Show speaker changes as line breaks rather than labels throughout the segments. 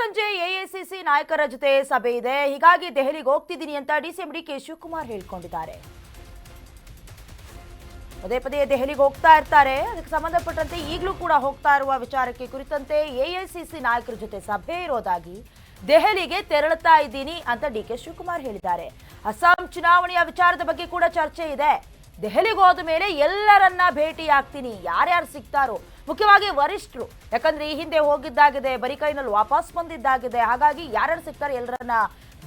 ಸಂಜೆ ಎಐಸಿಸಿ ನಾಯಕರ ಜೊತೆ ಸಭೆ ಇದೆ. ಹೀಗಾಗಿ ದೆಹಲಿಗೆ ಹೋಗ್ತಿದ್ದೀನಿ ಅಂತ ಡಿಸಿಎಂ ಡಿಕೆ ಶಿವಕುಮಾರ್ ಹೇಳಿಕೊಂಡಿದ್ದಾರೆ. ಪದೇ ಪದೇ ದೆಹಲಿಗೆ ಹೋಗ್ತಾ ಇರ್ತಾರೆ. ಅದಕ್ಕೆ ಸಂಬಂಧಪಟ್ಟಂತೆ ಈಗಲೂ ಕೂಡ ಹೋಗ್ತಾ ಇರುವ ವಿಚಾರಕ್ಕೆ ಕುರಿತಂತೆ ಎಐಸಿಸಿ ನಾಯಕರ ಜೊತೆ ಸಭೆ ಇರೋದಾಗಿ ದೆಹಲಿಗೆ ತೆರಳುತ್ತಾ ಇದ್ದೀನಿ ಅಂತ ಡಿಕೆ ಶಿವಕುಮಾರ್ ಹೇಳಿದ್ದಾರೆ. ಅಸ್ಸಾಂ ಚುನಾವಣೆಯ ವಿಚಾರದ ಬಗ್ಗೆ ಕೂಡ ಚರ್ಚೆ ಇದೆ. ದೆಹಲಿಗೆ ಹೋದ ಮೇಲೆ ಎಲ್ಲರನ್ನ ಭೇಟಿ ಆಗ್ತೀನಿ, ಯಾರ್ಯಾರು ಸಿಗ್ತಾರೋ, ಮುಖ್ಯವಾಗಿ ವರಿಷ್ಠರು. ಯಾಕಂದ್ರೆ ಈ ಹಿಂದೆ ಹೋಗಿದ್ದಾಗಿದೆ, ಬರೀ ಕೈನಲ್ಲಿ ವಾಪಸ್ ಬಂದಿದ್ದಾಗಿದೆ. ಹಾಗಾಗಿ ಯಾರ್ಯಾರು ಸಿಗ್ತಾರೆ ಎಲ್ಲರನ್ನ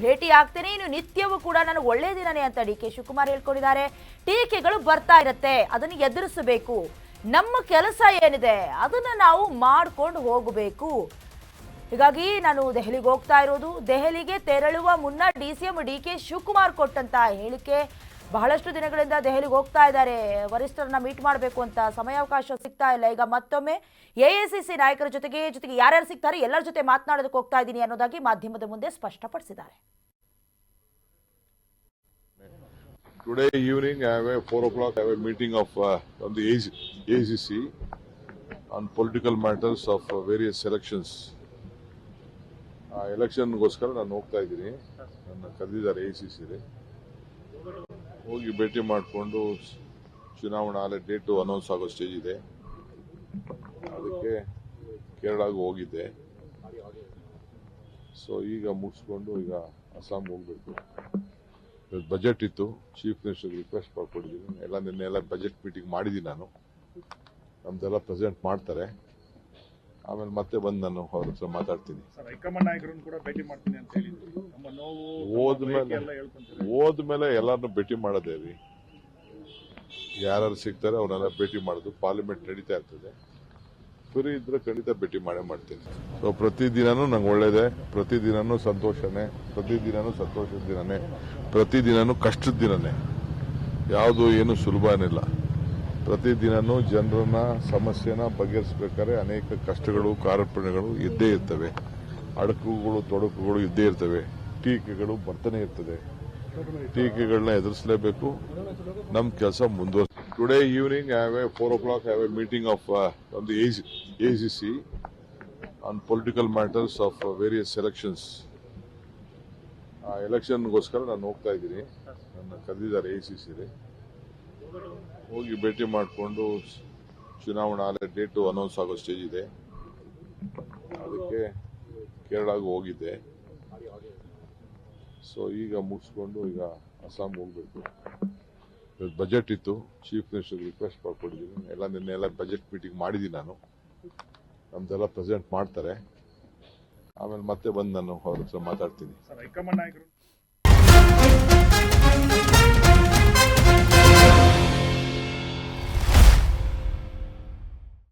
ಭೇಟಿ ಆಗ್ತೀನಿ. ಇನ್ನು ನಿತ್ಯವೂ ಕೂಡ ನನಗೆ ಒಳ್ಳೆ ದಿನನೇ ಅಂತ ಡಿಕೆ ಶಿವಕುಮಾರ್ ಹೇಳ್ಕೊಂಡಿದ್ದಾರೆ. ಟೀಕೆಗಳು ಬರ್ತಾ ಇರುತ್ತೆ, ಅದನ್ನು ಎದುರಿಸಬೇಕು. ನಮ್ಮ ಕೆಲಸ ಏನಿದೆ ಅದನ್ನ ನಾವು ಮಾಡ್ಕೊಂಡು ಹೋಗಬೇಕು. ಹೀಗಾಗಿ ನಾನು ದೆಹಲಿಗೆ ಹೋಗ್ತಾ ಇರೋದು. ದೆಹಲಿಗೆ ತೆರಳುವ ಮುನ್ನ ಡಿಸಿಎಂ ಡಿಕೆ ಶಿವಕುಮಾರ್ ಕೊಟ್ಟಂತ ಹೇಳಿಕೆ. ಬಹಳಷ್ಟು ದಿನಗಳಿಂದ ದೆಹಲಿಗೆ ಹೋಗ್ತಾ ಇದ್ದಾರೆ, ವರಿಷ್ಠರನ್ನ ಮೀಟ್ ಮಾಡಬೇಕು ಅಂತ ಸಮಯಾವಕಾಶ ಸಿಗ್ತಾ ಇಲ್ಲ. ಈಗ ಮತ್ತೊಮ್ಮೆ ಎಐಸಿಸಿ ನಾಯಕರ ಜೊತೆಗೆ ಯಾರ್ಯಾರು ಸಿಗ್ತಾರೆ ಎಲ್ಲರ ಜೊತೆ ಮಾತನಾಡೋದಕ್ಕೆ ಹೋಗ್ತಾ ಇದ್ದೀನಿ ಅನ್ನೋದಾಗಿ ಮಾಧ್ಯಮದ ಮುಂದೆ ಸ್ಪಷ್ಟಪಡಿಸಿದ್ದಾರೆ.
Today evening, I have a 4 o'clock. I have a meeting of from the ACC on political matters of various elections. ಎಲೆಕ್ಷನ್ಗೋಸ್ಕರ ನಾನು ಹೋಗ್ತಾ ಇದ್ದೀನಿ. ನನ್ನ ಕರೆದಿದ್ದಾರೆ ACC. ಹೋಗಿ ಭೇಟಿ ಮಾಡಿಕೊಂಡು ಚುನಾವಣಾ ಡೇಟು ಅನೌನ್ಸ್ ಆಗೋ ಸ್ಟೇಜ್ ಇದೆ. ಅದಕ್ಕೆ ಕೇರಳಗೆ ಹೋಗಿದ್ದೆ. ಸೊ ಈಗ ಮುಗಿಸ್ಕೊಂಡು ಈಗ ಅಸ್ಸಾಂ ಹೋಗ್ಬೇಕು. ಬಜೆಟ್ ಇತ್ತು, ಚೀಫ್ ಮಿನಿಸ್ಟರ್ ರಿಕ್ವೆಸ್ಟ್ ಮಾಡ್ಕೊಂಡಿದ್ದೀನಿ. ನಿನ್ನೆ ಬಜೆಟ್ ಮೀಟಿಂಗ್ ಮಾಡಿದ್ದೀನಿ. ನಾನು ನಮ್ದೆಲ್ಲ ಪ್ರೆಸೆಂಟ್ ಮಾಡ್ತಾರೆ. ಆಮೇಲೆ ಮತ್ತೆ ಬಂದು ನಾನು ಅವ್ರ ಹತ್ರ ಮಾತಾಡ್ತೀನಿ. ಹೋದ್ಮೇಲೆ ಎಲ್ಲಾರನ್ನೂ ಭೇಟಿ ಮಾಡೋದೇ ರೀ. ಯಾರು ಸಿಗ್ತಾರೆ ಅವ್ರನ್ನೆಲ್ಲ ಭೇಟಿ ಮಾಡೋದು. ಪಾರ್ಲಿಮೆಂಟ್ ನಡೀತಾ ಇರ್ತದೆ. ಫ್ರೀ ಇದ್ರೆ ಖಂಡಿತ ಭೇಟಿ ಮಾಡೇ ಮಾಡ್ತೀನಿ. ಸೊ ಪ್ರತಿದಿನನೂ ನಂಗೆ ಒಳ್ಳೇದೆ, ಪ್ರತಿದಿನನೂ ಸಂತೋಷನೇ, ಪ್ರತಿದಿನನೂ ಸಂತೋಷದ ದಿನನೇ, ಪ್ರತಿದಿನನೂ ಕಷ್ಟದ ದಿನನೇ. ಯಾವುದು ಏನು ಸುಲಭ ಏನಿಲ್ಲ. ಪ್ರತಿದಿನನೂ ಜನರನ್ನ ಸಮಸ್ಯೆನ ಬಗೆಹರಿಸಬೇಕಾದ್ರೆ ಅನೇಕ ಕಷ್ಟಗಳು, ಕಾರ್ಪಣ್ಯಗಳು ಇದ್ದೇ ಇರ್ತವೆ. ಅಡಕುಗಳು, ತೊಡಕುಗಳು ಇದ್ದೇ ಇರ್ತವೆ. ಟೀಕೆಗಳು ಬರ್ತಾನೆ ಇರ್ತದೆ. ಟೀಕೆಗಳನ್ನ ಎದುರಿಸಲೇಬೇಕು. ನಮ್ಮ ಕೆಲಸ ಮುಂದುವರಿಸ. Today evening, I have a 4 o'clock. I have a meeting of from the ACC on political matters of various elections. ಎಲೆಕ್ಷನ್ಗೋಸ್ಕರ ನಾನು ಹೋಗ್ತಾ ಇದ್ದೀನಿ. ನನ್ನ ಕರೆದಿದ್ದಾರೆ ACC. ಹೋಗಿ ಭೇಟಿ ಮಾಡಿಕೊಂಡು ಚುನಾವಣಾ ಡೇಟು ಅನೌನ್ಸ್ ಆಗೋ ಸ್ಟೇಜ್ ಇದೆ. ಅದಕ್ಕೆ ಕೇರಳಗೆ ಹೋಗಿದ್ದೆ. ಸೊ ಈಗ ಮುಗಿಸ್ಕೊಂಡು ಈಗ ಅಸ್ಸಾಂ ಹೋಗ್ಬೇಕು. ಬಜೆಟ್ ಇತ್ತು, ಚೀಫ್ ಮಿನಿಸ್ಟರ್ ರಿಕ್ವೆಸ್ಟ್ ಮಾಡ್ಕೊಂಡಿದ್ದೀನಿ. ನಿನ್ನೆ ಬಜೆಟ್ ಮೀಟಿಂಗ್ ಮಾಡಿದ್ದೀನಿ. ನಾನು ನಮ್ದೆಲ್ಲ ಪ್ರೆಸೆಂಟ್ ಮಾಡ್ತಾರೆ. ಆಮೇಲೆ ಮತ್ತೆ ಬಂದು ನಾನು ಅವ್ರ ಹತ್ರ ಮಾತಾಡ್ತೀನಿ.